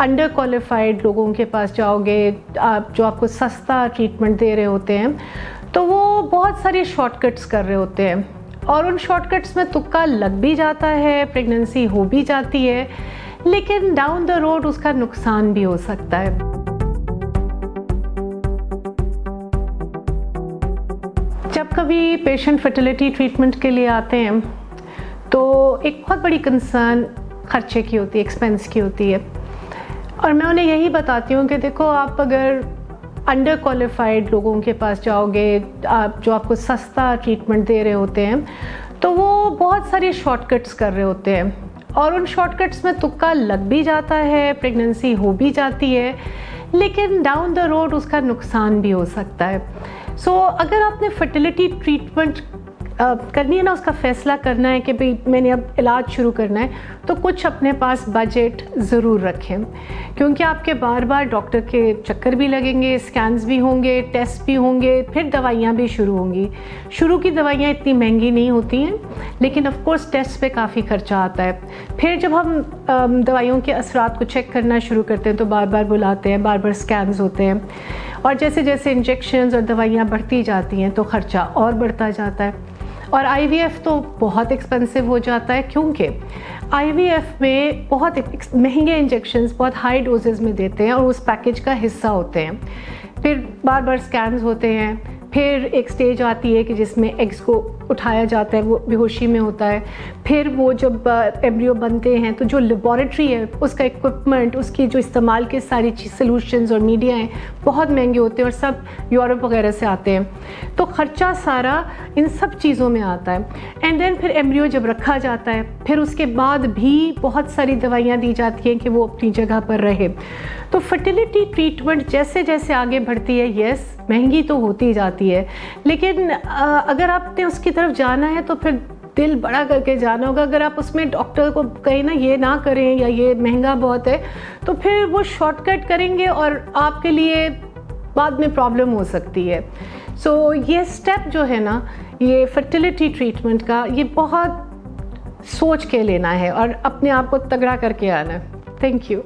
Under qualified लोगों के पास जाओगे, आप जो आपको सस्ता ट्रीटमेंट दे रहे होते हैं, तो वो बहुत सारी शॉर्टकट्स कर रहे होते हैं और उन शॉर्टकट्स में तुक्का लग भी जाता है, प्रेगनेंसी हो भी जाती है, लेकिन डाउन द रोड उसका नुकसान भी हो सकता है। जब कभी पेशेंट फर्टिलिटी ट्रीटमेंट के लिए आते हैं तो एक बहुत बड़ी कंसर्न खर्चे की होती है, एक्सपेंस की होती है, और मैं उन्हें यही बताती हूँ कि देखो, आप अगर अंडर क्वालिफाइड लोगों के पास जाओगे, आप जो आपको सस्ता ट्रीटमेंट दे रहे होते हैं, तो वो बहुत सारी शॉर्टकट्स कर रहे होते हैं और उन शॉर्टकट्स में तुक्का लग भी जाता है, प्रेगनेंसी हो भी जाती है, लेकिन डाउन द रोड उसका नुकसान भी हो सकता है। सो अगर आपने फर्टिलिटी ट्रीटमेंट करनी है ना, उसका फ़ैसला करना है कि भाई मैंने अब इलाज शुरू करना है, तो कुछ अपने पास बजट ज़रूर रखें, क्योंकि आपके बार बार डॉक्टर के चक्कर भी लगेंगे, स्कैन्स भी होंगे, टेस्ट भी होंगे, फिर दवाइयाँ भी शुरू होंगी। शुरू की दवाइयाँ इतनी महंगी नहीं होती हैं, लेकिन ऑफ कोर्स टेस्ट पे काफ़ी खर्चा आता है। फिर जब हम दवाइयों के असरात को चेक करना शुरू करते हैं तो बार बार बुलाते हैं, बार बार स्कैन्स होते हैं, और जैसे जैसे इंजेक्शंस और दवाइयाँ बढ़ती जाती हैं तो ख़र्चा और बढ़ता जाता है। और IVF तो बहुत एक्सपेंसिव हो जाता है, क्योंकि IVF में बहुत महंगे इंजेक्शंस बहुत हाई डोजेस में देते हैं और उस पैकेज का हिस्सा होते हैं। फिर बार बार स्कैन्स होते हैं, फिर एक स्टेज आती है कि जिसमें एग्स को उठाया जाता है, वो बेहोशी में होता है। फिर वो जब एम्ब्रियो बनते हैं तो जो लेबॉरेटरी है, उसका इक्विपमेंट, उसकी जो इस्तेमाल के सारी सॉल्यूशंस और मीडिया हैं, बहुत महंगे होते हैं और सब यूरोप वगैरह से आते हैं, तो ख़र्चा सारा इन सब चीज़ों में आता है। एंड देन फिर एम्ब्रियो जब रखा जाता है, फिर उसके बाद भी बहुत सारी दवाइयाँ दी जाती हैं कि वो अपनी जगह पर रहे। तो फर्टिलिटी ट्रीटमेंट जैसे जैसे आगे बढ़ती है, यस महंगी तो होती जाती है, लेकिन अगर आपने उसकी तरफ जाना है तो फिर दिल बड़ा करके जाना होगा। अगर आप उसमें डॉक्टर को कहें ना ये ना करें या ये महंगा बहुत है, तो फिर वो शॉर्टकट करेंगे और आपके लिए बाद में प्रॉब्लम हो सकती है। सो ये स्टेप जो है ना, ये फर्टिलिटी ट्रीटमेंट का, ये बहुत सोच के लेना है और अपने आप को तगड़ा करके आना है। Thank you.